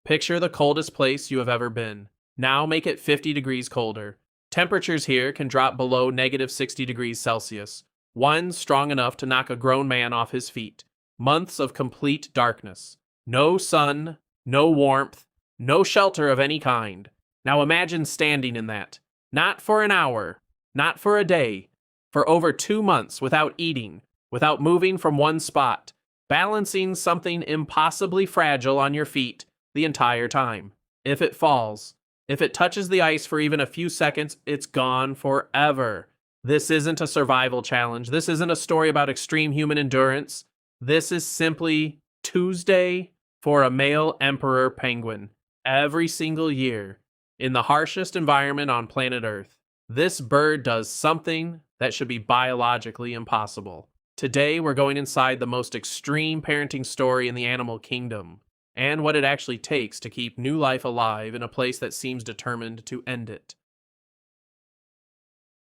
Picture the coldest place you have ever been. Now make it 50 degrees colder. Temperatures here can drop below negative 60 degrees Celsius, one strong enough to knock a grown man off his feet. Months of complete darkness. No sun, no warmth, no shelter of any kind. Now imagine standing in that. Not for an hour, not for a day, for over 2 months without eating, without moving from one spot, balancing something impossibly fragile on your feet the entire time. If it falls, if it touches the ice for even a few seconds, it's gone forever. This isn't a survival challenge. This isn't a story about extreme human endurance. This is simply Tuesday for a male emperor penguin. Every single year, in the harshest environment on planet Earth, this bird does something that should be biologically impossible. Today, we're going inside the most extreme parenting story in the animal kingdom, and what it actually takes to keep new life alive in a place that seems determined to end it.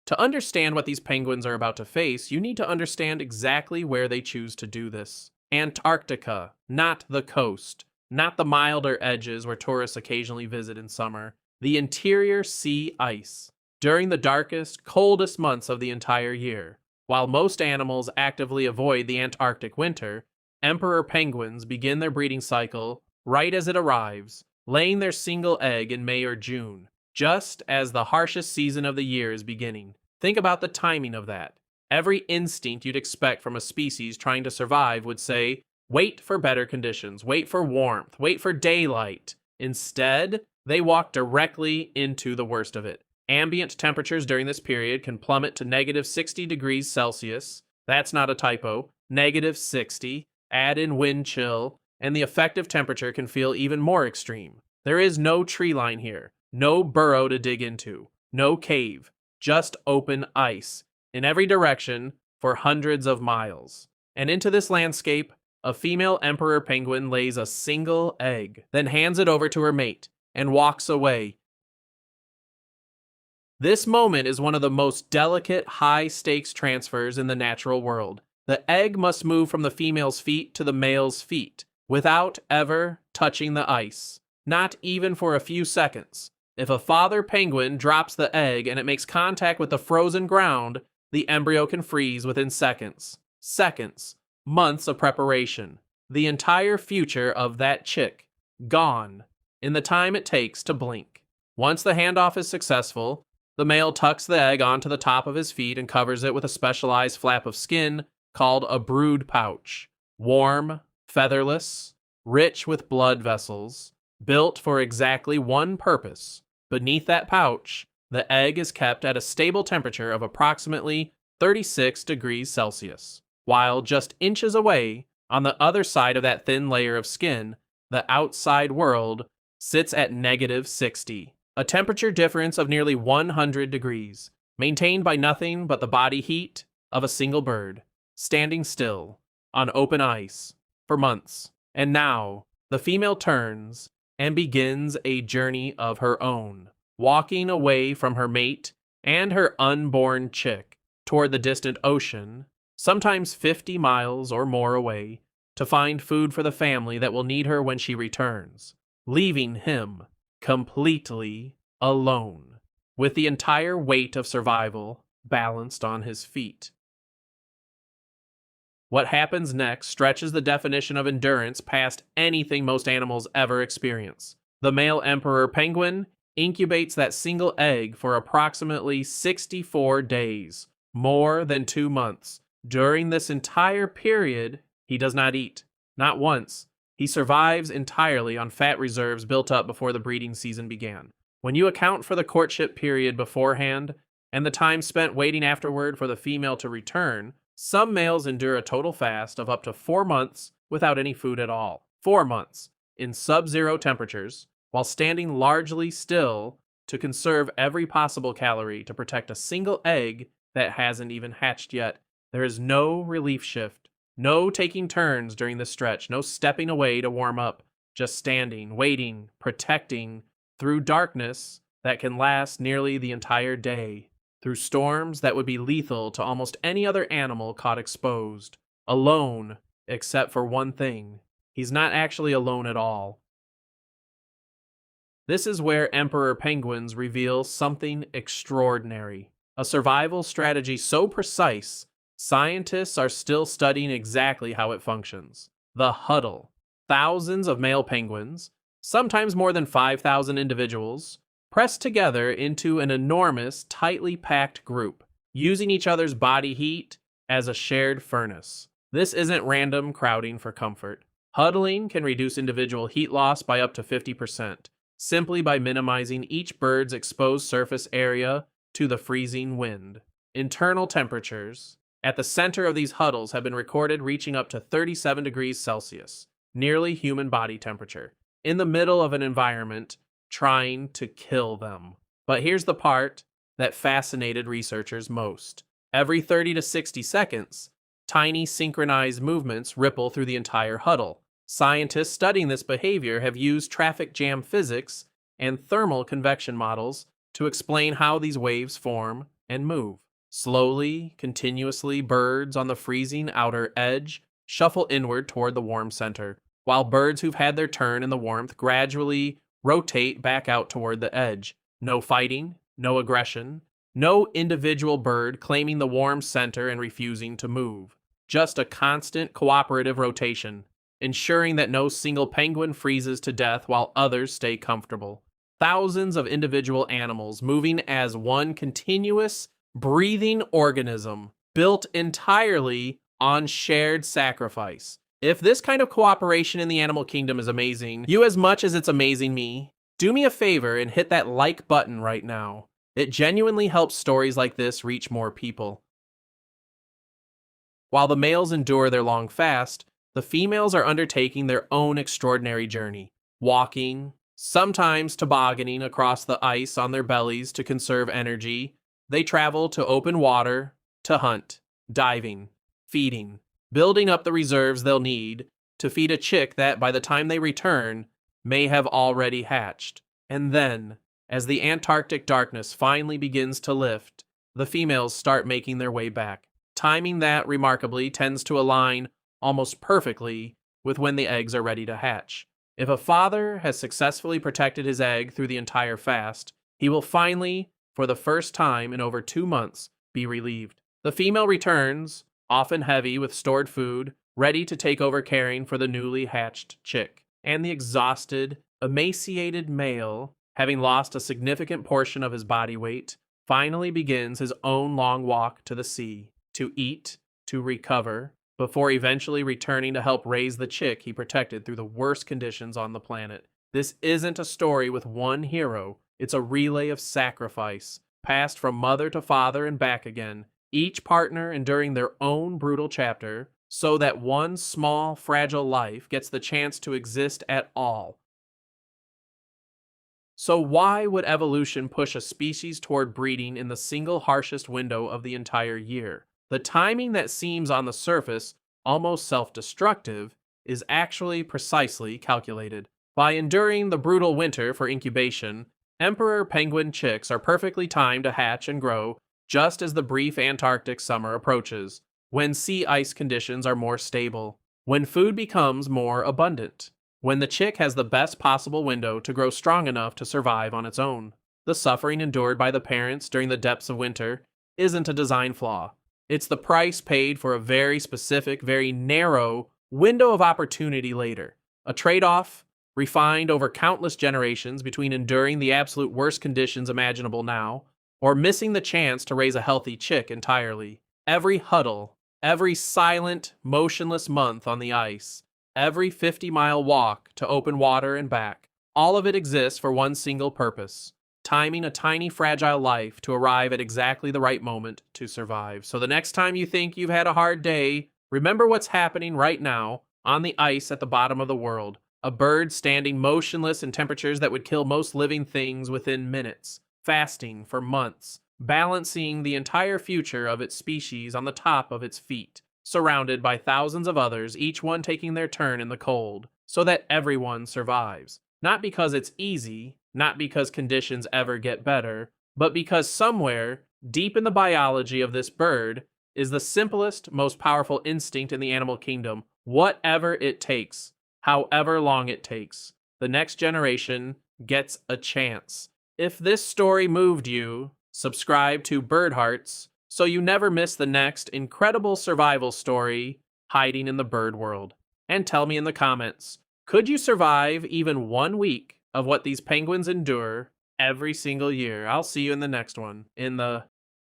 To understand what these penguins are about to face, you need to understand exactly where they choose to do this. Antarctica, not the coast, not the milder edges where tourists occasionally visit in summer. The interior sea ice, during the darkest, coldest months of the entire year. While most animals actively avoid the Antarctic winter, emperor penguins begin their breeding cycle right as it arrives, laying their single egg in May or June, just as the harshest season of the year is beginning. Think about the timing of that. Every instinct you'd expect from a species trying to survive would say, wait for better conditions, wait for warmth, wait for daylight. Instead, they walk directly into the worst of it. Ambient temperatures during this period can plummet to negative 60 degrees Celsius. That's not a typo. Negative 60. Add in wind chill, and the effective temperature can feel even more extreme. There is no tree line here, no burrow to dig into, no cave, just open ice in every direction for hundreds of miles. And into this landscape, a female emperor penguin lays a single egg, then hands it over to her mate and walks away. This moment is one of the most delicate, high-stakes transfers in the natural world. The egg must move from the female's feet to the male's feet, without ever touching the ice, not even for a few seconds. If a father penguin drops the egg and it makes contact with the frozen ground, the embryo can freeze within seconds. Seconds. Months of preparation. The entire future of that chick, gone, in the time it takes to blink. Once the handoff is successful, the male tucks the egg onto the top of his feet and covers it with a specialized flap of skin called a brood pouch. Warm, featherless, rich with blood vessels, built for exactly one purpose. Beneath that pouch, the egg is kept at a stable temperature of approximately 36 degrees Celsius, while just inches away, on the other side of that thin layer of skin, the outside world sits at negative 60. A temperature difference of nearly 100 degrees, maintained by nothing but the body heat of a single bird, standing still, on open ice, for months. And now, the female turns and begins a journey of her own, walking away from her mate and her unborn chick toward the distant ocean, sometimes 50 miles or more away, to find food for the family that will need her when she returns, leaving him completely alone, with the entire weight of survival balanced on his feet. What happens next stretches the definition of endurance past anything most animals ever experience. The male emperor penguin incubates that single egg for approximately 64 days, more than 2 months. During this entire period, he does not eat, not once. He survives entirely on fat reserves built up before the breeding season began. When you account for the courtship period beforehand and the time spent waiting afterward for the female to return, some males endure a total fast of up to 4 months without any food at all. 4 months, in sub-zero temperatures, while standing largely still to conserve every possible calorie to protect a single egg that hasn't even hatched yet. There is no relief shift. No taking turns during this stretch, no stepping away to warm up, just standing, waiting, protecting, through darkness that can last nearly the entire day, through storms that would be lethal to almost any other animal caught exposed, alone, except for one thing. He's not actually alone at all. This is where emperor penguins reveal something extraordinary. A survival strategy so precise, scientists are still studying exactly how it functions. The huddle. Thousands of male penguins, sometimes more than 5,000 individuals, pressed together into an enormous, tightly packed group, using each other's body heat as a shared furnace. This isn't random crowding for comfort. Huddling can reduce individual heat loss by up to 50%, simply by minimizing each bird's exposed surface area to the freezing wind. Internal temperatures at the center of these huddles have been recorded reaching up to 37 degrees Celsius, nearly human body temperature, in the middle of an environment trying to kill them. But here's the part that fascinated researchers most. Every 30 to 60 seconds, tiny synchronized movements ripple through the entire huddle. Scientists studying this behavior have used traffic jam physics and thermal convection models to explain how these waves form and move. Slowly, continuously, birds on the freezing outer edge shuffle inward toward the warm center, while birds who've had their turn in the warmth gradually rotate back out toward the edge. No fighting, no aggression, no individual bird claiming the warm center and refusing to move. Just a constant cooperative rotation, ensuring that no single penguin freezes to death while others stay comfortable. Thousands of individual animals moving as one continuous, breathing organism, built entirely on shared sacrifice. If this kind of cooperation in the animal kingdom is amazing you as much as it's amazing me, do me a favor and hit that like button right now. It genuinely helps stories like this reach more people. While the males endure their long fast, the females are undertaking their own extraordinary journey, walking, sometimes tobogganing across the ice on their bellies to conserve energy. They travel to open water, to hunt, diving, feeding, building up the reserves they'll need to feed a chick that, by the time they return, may have already hatched. And then, as the Antarctic darkness finally begins to lift, the females start making their way back. Timing that, remarkably, tends to align almost perfectly with when the eggs are ready to hatch. If a father has successfully protected his egg through the entire fast, he will finally, for the first time in over 2 months, be relieved. The female returns, often heavy with stored food, ready to take over caring for the newly hatched chick. And the exhausted, emaciated male, having lost a significant portion of his body weight, finally begins his own long walk to the sea, to eat, to recover, before eventually returning to help raise the chick he protected through the worst conditions on the planet. This isn't a story with one hero, it's a relay of sacrifice, passed from mother to father and back again, each partner enduring their own brutal chapter, so that one small, fragile life gets the chance to exist at all. So why would evolution push a species toward breeding in the single harshest window of the entire year? The timing that seems on the surface almost self-destructive is actually precisely calculated. By enduring the brutal winter for incubation, emperor penguin chicks are perfectly timed to hatch and grow just as the brief Antarctic summer approaches, when sea ice conditions are more stable, when food becomes more abundant, when the chick has the best possible window to grow strong enough to survive on its own. The suffering endured by the parents during the depths of winter isn't a design flaw. It's the price paid for a very specific, very narrow window of opportunity later. A trade-off refined over countless generations between enduring the absolute worst conditions imaginable now, or missing the chance to raise a healthy chick entirely. Every huddle, every silent, motionless month on the ice, every 50-mile walk to open water and back, all of it exists for one single purpose: timing a tiny fragile life to arrive at exactly the right moment to survive. So the next time you think you've had a hard day, remember what's happening right now on the ice at the bottom of the world. A bird standing motionless in temperatures that would kill most living things within minutes, fasting for months, balancing the entire future of its species on the top of its feet, surrounded by thousands of others, each one taking their turn in the cold, so that everyone survives. Not because it's easy, not because conditions ever get better, but because somewhere, deep in the biology of this bird, is the simplest, most powerful instinct in the animal kingdom: whatever it takes, however long it takes. The next generation gets a chance. If this story moved you, subscribe to Birdhearts so you never miss the next incredible survival story hiding in the bird world. And tell me in the comments, could you survive even 1 week of what these penguins endure every single year? I'll see you in the next one, in the